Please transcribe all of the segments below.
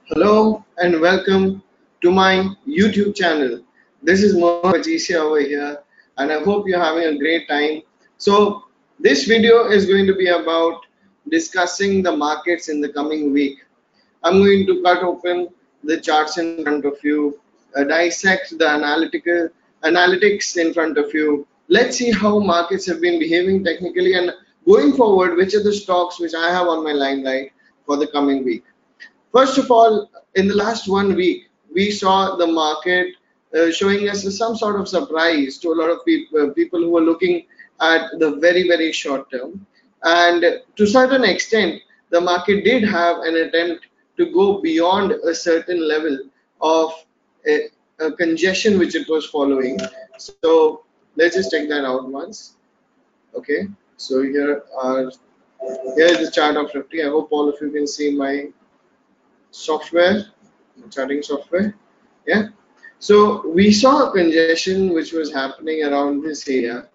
Hello and welcome to my YouTube channel. This is Mohammed Ajisia over here, and I hope you're having a great time. So, this video is going to be about discussing the markets in the coming week. I'm going to cut open the charts in front of you, dissect the analytics in front of you. Let's see how markets have been behaving technically, and going forward, which are the stocks which I have on my limelight for the coming week. First of all, in the last 1 week, we saw the market showing us some sort of surprise to a lot of people who were looking at the very short term. And to a certain extent, the market did have an attempt to go beyond a certain level of a congestion which it was following. So let's just check that out once. Okay, so here is the chart of 50. I hope all of you can see my software, charting software. Yeah, so we saw a congestion which was happening around this area,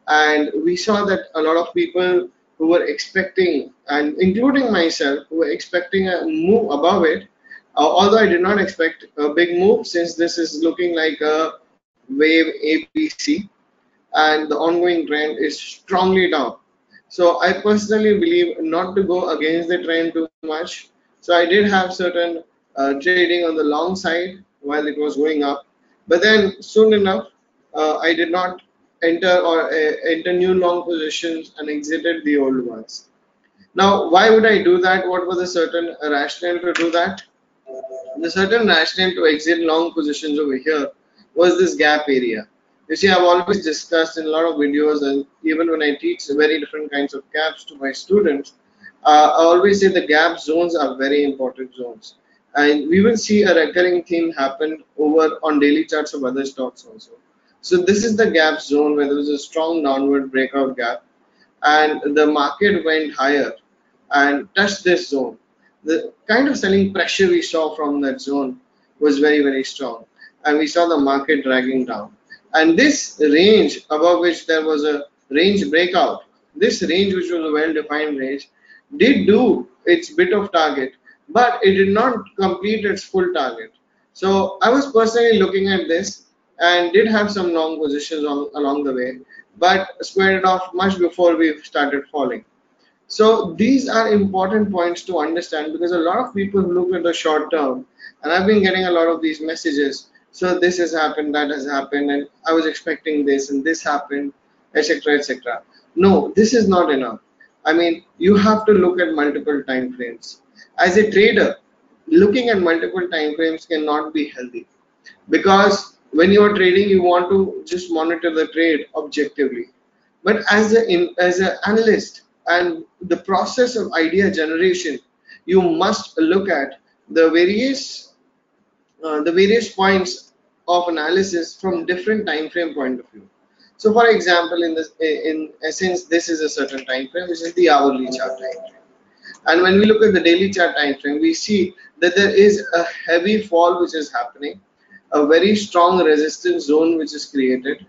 and we saw that a lot of people who were expecting, and including myself, who were expecting a move above it, although I did not expect a big move, since this is looking like a wave ABC and the ongoing trend is strongly down. So I personally believe not to go against the trend too much. So I did have certain trading on the long side while it was going up, but then soon enough I did not enter new long positions and exited the old ones. Now, why would I do that? What was the certain rationale to do that? The certain rationale to exit long positions over here was this gap area. You see, I've always discussed in a lot of videos, and even when I teach very different kinds of gaps to my students, I always say the gap zones are very important zones. And we will see a recurring theme happen over on daily charts of other stocks also. So this is the gap zone where there was a strong downward breakout gap, and the market went higher and touched this zone. The kind of selling pressure we saw from that zone was very strong, and we saw the market dragging down. And this range above which there was a range breakout, this range, which was a well-defined range, did do its bit of target, but it did not complete its full target. So I was personally looking at this and did have some long positions along the way, but squared it off much before we started falling. So these are important points to understand, because a lot of people look at the short term, and I've been getting a lot of these messages. So this has happened, that has happened, and I was expecting this, and this happened, etc., etc. No, this is not enough. I mean, you have to look at multiple time frames. As a trader, looking at multiple time frames cannot be healthy, because when you are trading, you want to just monitor the trade objectively. But as an analyst, and the process of idea generation, you must look at the various points of analysis from different time frame point of view. So for example, in essence, this is a certain time frame, which is the hourly chart time frame. And when we look at the daily chart time frame, we see that there is a heavy fall which is happening, a very strong resistance zone which is created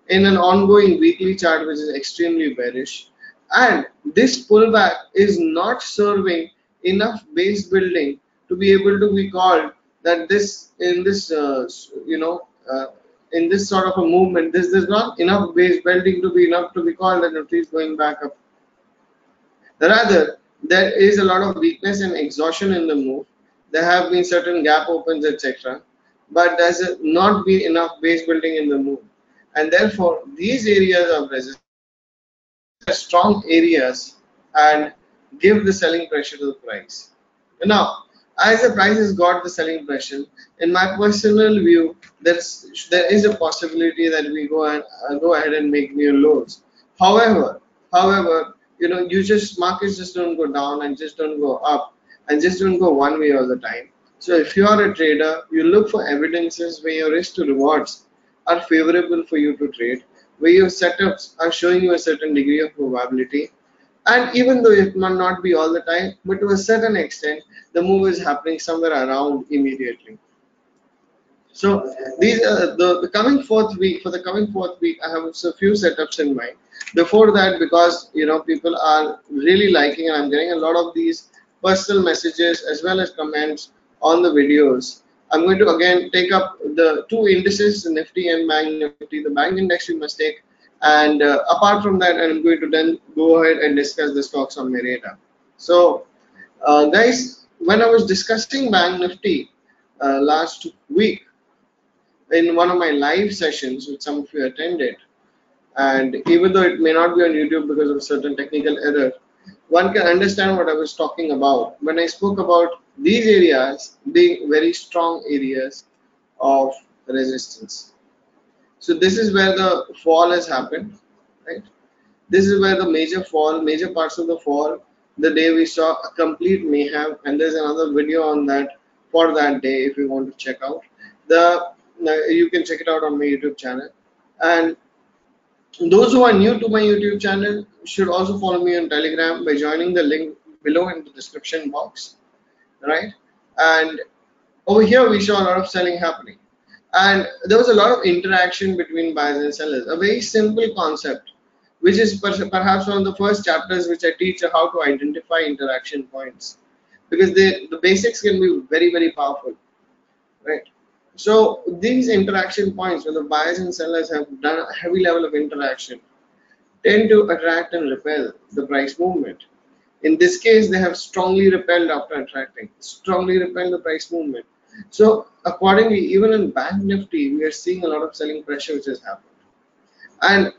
in an ongoing weekly chart which is extremely bearish. And this pullback is not serving enough base building to be able to be called that this in this in this sort of a movement, this is not enough base building to be enough to be called that it is going back up. Rather, there is a lot of weakness and exhaustion in the move. There have been certain gap opens, etc., but there's not been enough base building in the move, and therefore these areas of resistance are strong areas and give the selling pressure to the price. Now, as the price has got the selling pressure, in my personal view, there is a possibility that we go ahead and make new lows. However, you just markets just don't go down and just don't go up and just don't go one way all the time. So if you are a trader, you look for evidences where your risk to rewards are favorable for you to trade, where your setups are showing you a certain degree of probability. And even though it might not be all the time, but to a certain extent, the move is happening somewhere around immediately. So these the coming fourth week. For the coming fourth week, I have a few setups in mind. Before that, because people are really liking, and I'm getting a lot of these personal messages as well as comments on the videos, I'm going to again take up the two indices, Nifty and Bank Nifty. The Bank Index we must take, and apart from that, I'm going to then go ahead and discuss the stocks on my radar. So, guys, when I was discussing Bank Nifty last week in one of my live sessions, which some of you attended, and even though it may not be on YouTube because of certain technical error, one can understand what I was talking about when I spoke about these areas being very strong areas of resistance. So this is where the fall has happened, right? This is where the major fall, major parts of the fall, the day we saw a complete mayhem, and there's another video on that for that day if you want to check out. The you can check it out on my YouTube channel. And those who are new to my YouTube channel should also follow me on Telegram by joining the link below in the description box, right? And over here we saw a lot of selling happening, and there was a lot of interaction between buyers and sellers. A very simple concept, which is perhaps one of the first chapters which I teach how to identify interaction points, because the basics can be very powerful, right? So these interaction points where the buyers and sellers have done a heavy level of interaction tend to attract and repel the price movement. In this case, they have strongly repelled after attracting, strongly repelled the price movement. So accordingly, even in Bank Nifty, we are seeing a lot of selling pressure which has happened. And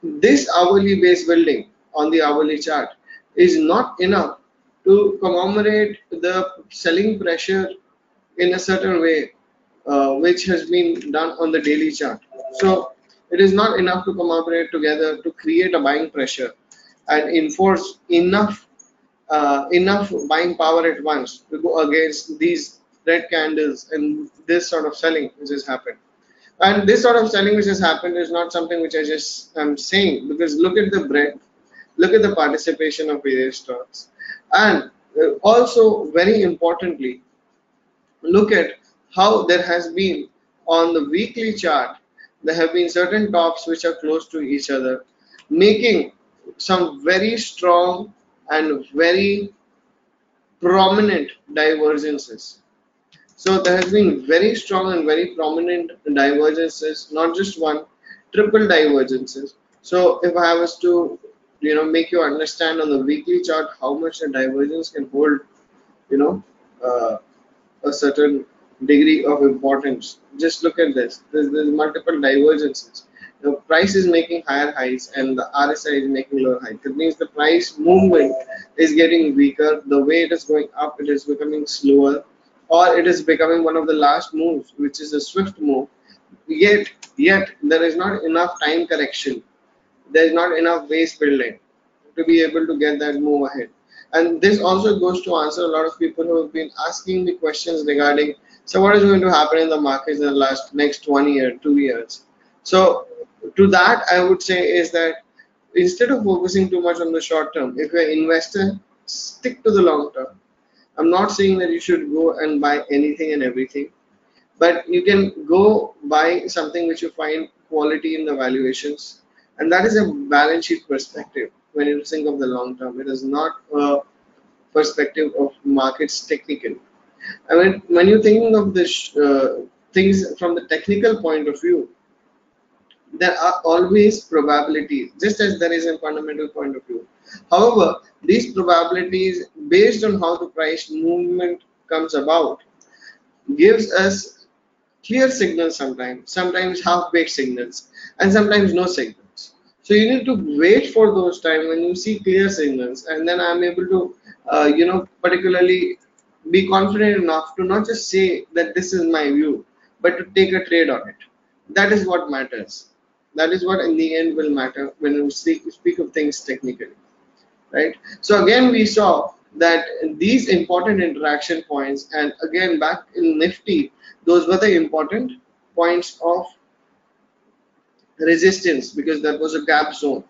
this hourly base building on the hourly chart is not enough to commemorate the selling pressure in a certain way, which has been done on the daily chart. So it is not enough to commemorate together to create a buying pressure and enforce enough buying power at once to go against these red candles and this sort of selling which has happened. And this sort of selling which has happened is not something which I just am saying, because look at the breadth, look at the participation of various stocks, and also very importantly, look at how there has been on the weekly chart, there have been certain tops which are close to each other, making some very strong and very prominent divergences. So there has been very strong and very prominent divergences, not just one, triple divergences. So if I was to, make you understand on the weekly chart how much a divergence can hold, you know, uh, a certain degree of importance. Just look at this. There's multiple divergences. The price is making higher highs and the RSI is making lower highs. That means the price movement is getting weaker. The way it is going up, it is becoming slower, or it is becoming one of the last moves, which is a swift move. Yet there is not enough time correction. There is not enough base building to be able to get that move ahead. And this also goes to answer a lot of people who have been asking me questions regarding, so what is going to happen in the markets in the next 1 year, 2 years. So to that I would say is that instead of focusing too much on the short term, if you're an investor, stick to the long term. I'm not saying that you should go and buy anything and everything, but you can go buy something which you find quality in the valuations, and that is a balance sheet perspective. When you think of the long term, it is not a perspective of markets technical. I mean, when you're thinking of this things from the technical point of view, there are always probabilities, just as there is a fundamental point of view. However, these probabilities, based on how the price movement comes about, gives us clear signals sometimes half-baked signals, and sometimes no signals. So you need to wait for those times when you see clear signals, and then I'm able to, particularly be confident enough to not just say that this is my view, but to take a trade on it. That is what matters. That is what in the end will matter when you speak of things technically, right? So again, we saw that these important interaction points, and again back in Nifty, those were the important points of resistance, because that was a gap zone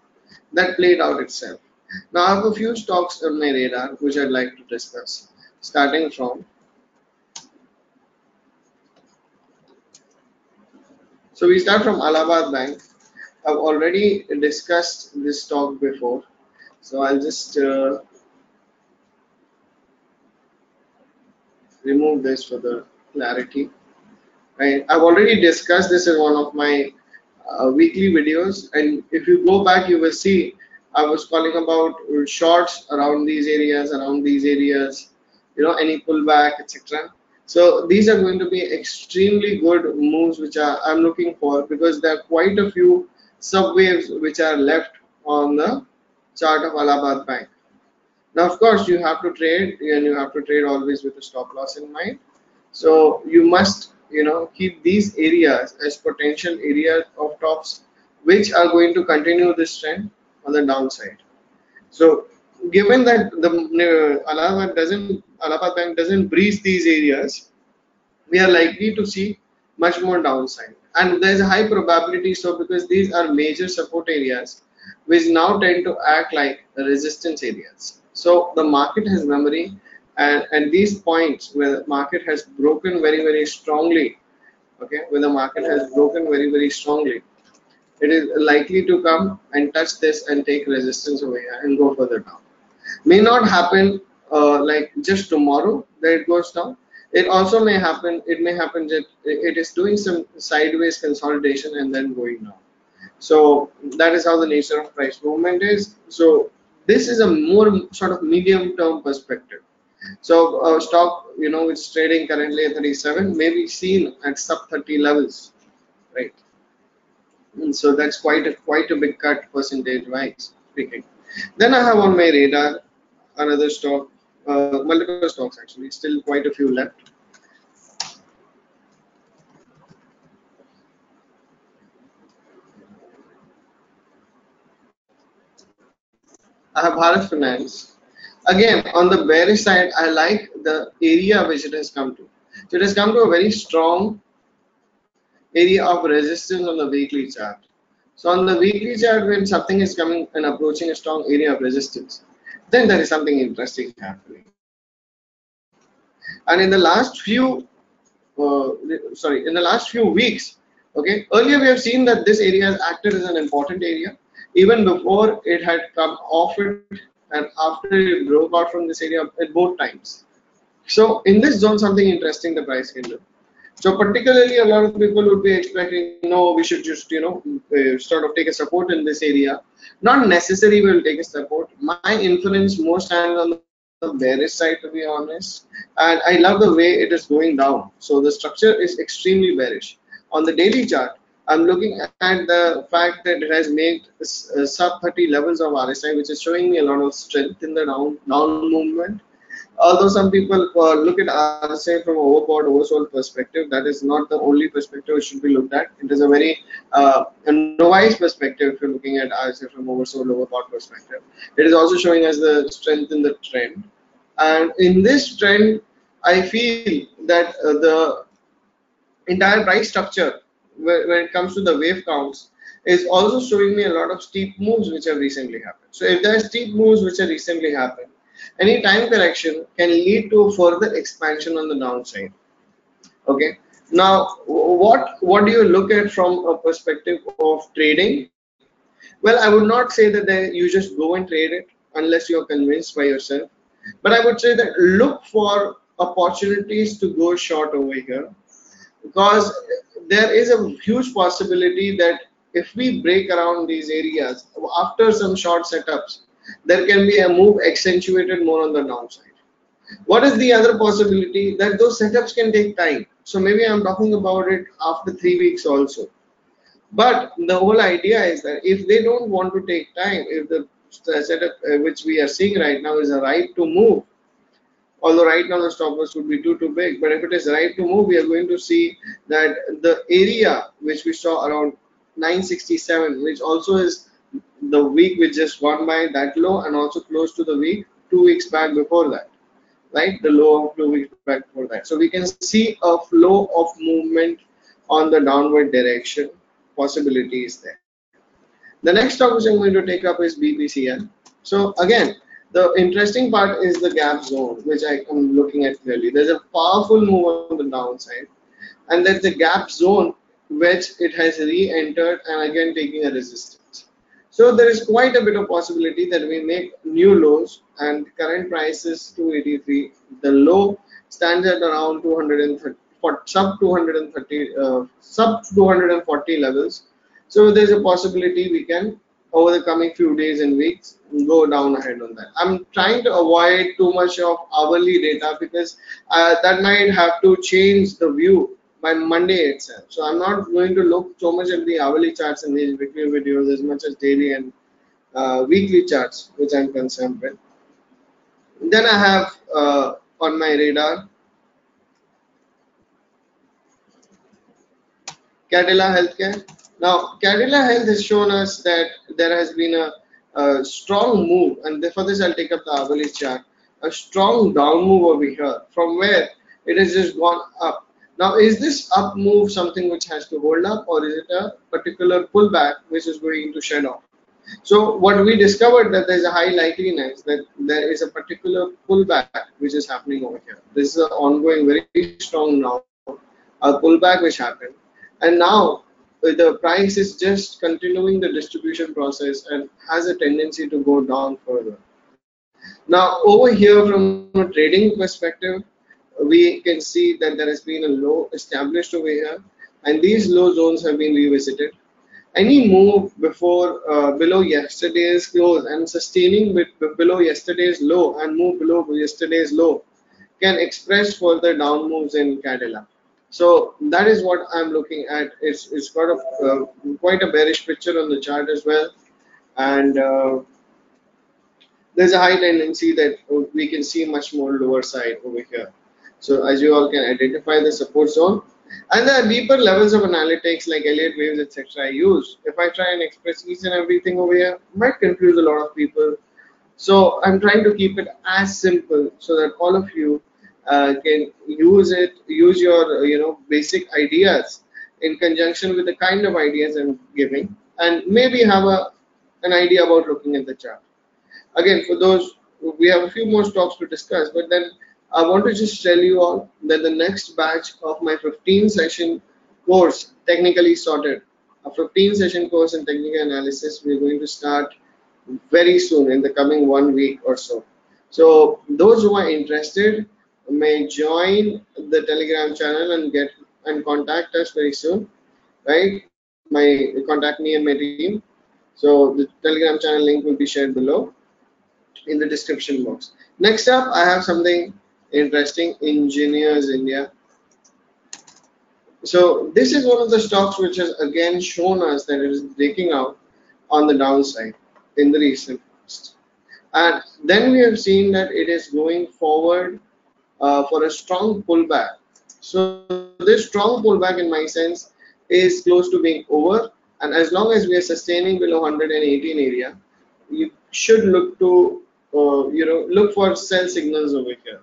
that played out itself. Now I have a few stocks on my radar which I'd like to discuss, starting from, so we start from Allahabad Bank. I've already discussed this stock before, so I'll just remove this for the clarity. Right, I've already discussed this in one of my weekly videos, and if you go back, you will see I was calling about shorts around these areas, any pullback, etc. So these are going to be extremely good moves which I'm looking for, because there are quite a few subwaves which are left on the chart of Allahabad Bank. Now, of course, you have to trade, and you have to trade always with a stop loss in mind. So you must, keep these areas as potential areas of tops, which are going to continue this trend on the downside. So given that the Allahabad Bank doesn't breach these areas, we are likely to see much more downside. And there's a high probability so, because these are major support areas which now tend to act like resistance areas. So the market has memory, and these points where the market has broken very, very strongly, okay, when the market has broken very, very strongly, it is likely to come and touch this and take resistance over here and go further down. May not happen like just tomorrow that it goes down. It also may happen, it may happen that it is doing some sideways consolidation and then going down. So that is how the nature of price movement is. So this is a more sort of medium term perspective. So stock, which is trading currently at 37, may be seen at sub 30 levels, right? And so that's quite a big cut percentage wise speaking. Then I have on my radar another stock, multiple stocks actually, still quite a few left. I have Bharat Finance. Again, on the bearish side, I like the area which it has come to. So it has come to a very strong area of resistance on the weekly chart. So on the weekly chart, when something is coming and approaching a strong area of resistance, then there is something interesting happening. And in the last few, in the last few weeks, okay, earlier we have seen that this area has acted as an important area, even before it had come off it and after it broke out from this area at both times. So in this zone, something interesting the price can do. So particularly, a lot of people would be expecting, no, we should just, sort of take a support in this area. Not necessarily will take a support. My inference more stands on the bearish side, to be honest. And I love the way it is going down. So the structure is extremely bearish. On the daily chart, I'm looking at the fact that it has made sub 30 levels of RSI, which is showing me a lot of strength in the down movement. Although some people look at RSI from overbought, oversold perspective, that is not the only perspective it should be looked at. It is a very a novice perspective if you're looking at RSI from oversold, overbought perspective. It is also showing us the strength in the trend. And in this trend, I feel that the entire price structure, when it comes to the wave counts, is also showing me a lot of steep moves which have recently happened. So if there are steep moves which have recently happened, any time correction can lead to further expansion on the downside. Okay. Now, what do you look at from a perspective of trading? Well, I would not say that you just go and trade it unless you are convinced by yourself. But I would say that look for opportunities to go short over here, because there is a huge possibility that if we break around these areas after some short setups, there can be a move accentuated more on the downside. What is the other possibility? That those setups can take time. So maybe I'm talking about it after 3 weeks also. But the whole idea is that if they don't want to take time, if the setup which we are seeing right now is a right to move, although right now the stop loss would be too big, but if it is right to move, we are going to see that the area which we saw around 967, which also is the week which just gone by, that low, and also close to the week 2 weeks back before that, right, the low of 2 weeks back before that. So we can see a flow of movement on the downward direction. Possibility is there. The next stock which I'm going to take up is BPCL. So again, the interesting part is the gap zone, which I am looking at clearly. There's a powerful move on the downside, and that's the gap zone which it has re-entered and again taking a resistance. So there is quite a bit of possibility that we make new lows, and current price is 283. The low stands at around 230, for sub 230, sub 240 levels. So there's a possibility we can, over the coming few days and weeks, go down ahead on that. I'm trying to avoid too much of hourly data because that might have to change the view by Monday itself. So I'm not going to look so much at the hourly charts in these weekly videos as much as daily and weekly charts, which I'm concerned with. Then I have on my radar Cadila Healthcare. Now, Cadila Health has shown us that there has been a strong move, and for this I'll take up the hourly chart. A strong down move over here, from where it has just gone up. Now, is this up move something which has to hold up, or is it a particular pullback which is going to shed off? So, what we discovered that there is a high likeliness that there is a particular pullback which is happening over here. This is an ongoing, very strong now, a pullback which happened, and now the price is just continuing the distribution process and has a tendency to go down further. Now over here, from a trading perspective, we can see that there has been a low established over here, and these low zones have been revisited. Any move before below yesterday's close and sustaining below yesterday's low and move below yesterday's low can express further down moves in Cadila. So that is what I'm looking at. It's got quite a bearish picture on the chart as well, and there's a high tendency that we can see much more lower side over here. So as you all can identify the support zone, and the deeper levels of analytics like Elliott waves, etc. I use. If I try and express each and everything over here, might confuse a lot of people. So I'm trying to keep it as simple so that all of you can use your basic ideas in conjunction with the kind of ideas I'm giving, and maybe have an idea about looking at the chart. Again, for those, we have a few more stocks to discuss, but then I want to just tell you all that the next batch of my 15 session course, Technically Sorted, a 15 session course in technical analysis, we're going to start very soon in the coming 1 week or so. So those who are interested may join the Telegram channel and contact us very soon, right? Contact me and my team. So the Telegram channel link will be shared below in the description box. Next up, I have something interesting. Engineers India. So this is one of the stocks which has again shown us that it is breaking out on the downside in the recent past, and then we have seen that it is going forward for a strong pullback. So this strong pullback, in my sense, is close to being over, and as long as we are sustaining below 118 area, you should look to look for sell signals over here.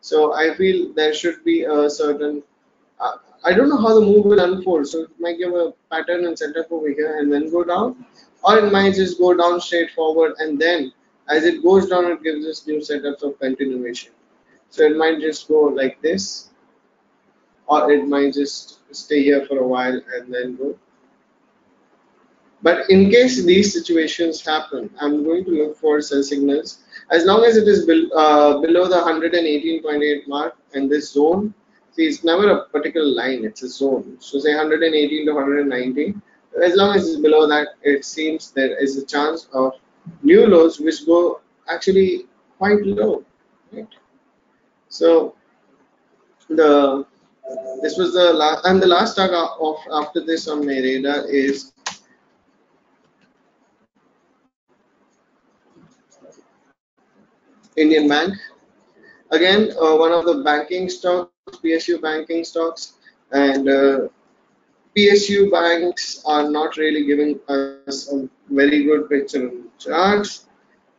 So I feel there should be a certain I don't know how the move will unfold, so it might give a pattern and setup over here and then go down, or it might just go down straight forward, and then as it goes down it gives us new setups of continuation. So it might just go like this, or it might just stay here for a while and then go. But in case these situations happen, I'm going to look for sell signals. As long as it is below the 118.8 mark and this zone, see, it's never a particular line, it's a zone. So say 118 to 119. As long as it's below that, it seems there is a chance of new lows which go actually quite low. Right? So this was the last, and the last stock of after this on my radar is Indian Bank. Again, one of the banking stocks, PSU banking stocks, and PSU banks are not really giving us a very good picture on charts.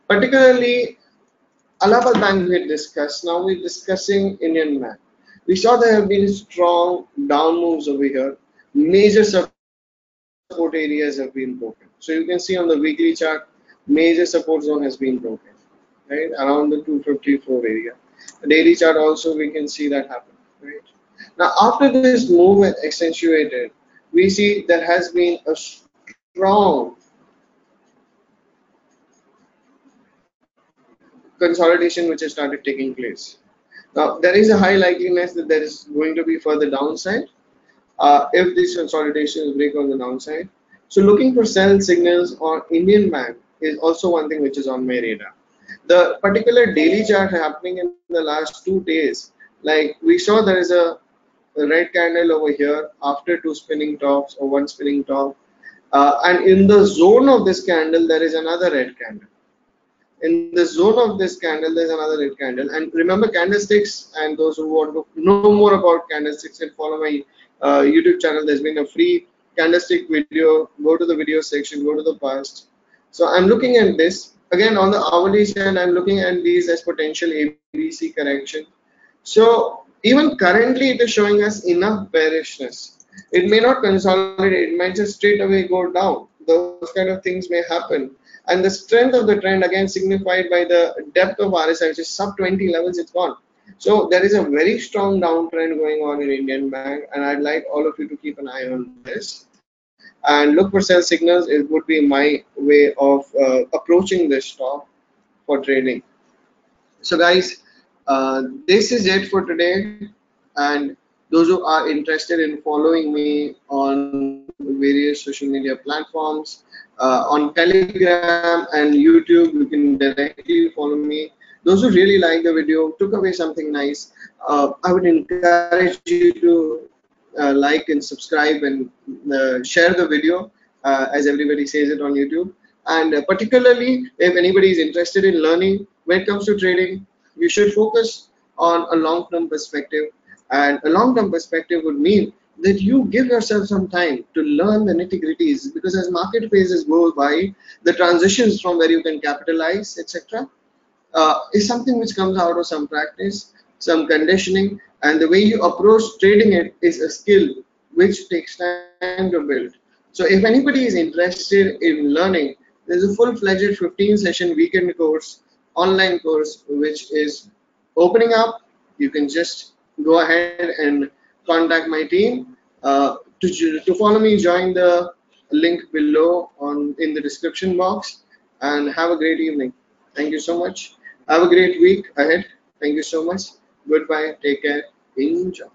Particularly, Allahabad Bank we had discussed. Now we're discussing Indian Bank. We saw there have been strong down moves over here. Major support areas have been broken. So you can see on the weekly chart, major support zone has been broken, right, around the 254 area. The daily chart also we can see that happen, right. Now after this move has accentuated, we see there has been a strong consolidation which has started taking place. Now, there is a high likeliness that there is going to be further downside if these consolidations break on the downside. So, looking for sell signals on Indian Bank is also one thing which is on my radar. The particular daily chart happening in the last 2 days, like we saw there is a red candle over here after two spinning tops or one spinning top, and in the zone of this candle there is another red candle. In the zone of this candle there's another red candle. And remember, candlesticks, and those who want to know more about candlesticks can follow my YouTube channel. There's been a free candlestick video. Go to the video section, go to the past. So I'm looking at this again on the hourly chart. I'm looking at these as potential ABC correction. So even currently it is showing us enough bearishness. It may not consolidate, it might just straight away go down. Those kind of things may happen. And the strength of the trend again signified by the depth of RSI, which is sub 20 levels, it's gone. So there is a very strong downtrend going on in Indian Bank, and I'd like all of you to keep an eye on this and look for sell signals. It would be my way of approaching this stock for trading. So guys, this is it for today. And those who are interested in following me on various social media platforms, on Telegram and YouTube, you can directly follow me. Those who really like the video, took away something nice, I would encourage you to like and subscribe and share the video, as everybody says it on YouTube. And particularly if anybody is interested in learning when it comes to trading, you should focus on a long-term perspective. And a long-term perspective would mean that you give yourself some time to learn the nitty-gritties, because as market phases go by, the transitions from where you can capitalize, etc., is something which comes out of some practice, some conditioning, and the way you approach trading it is a skill which takes time to build. So if anybody is interested in learning, there's a full-fledged 15-session weekend course, online course, which is opening up. You can just go ahead and contact my team. To follow me, join the link below in the description box, and have a great evening. Thank you so much. Have a great week ahead. Thank you so much. Goodbye. Take care. Enjoy.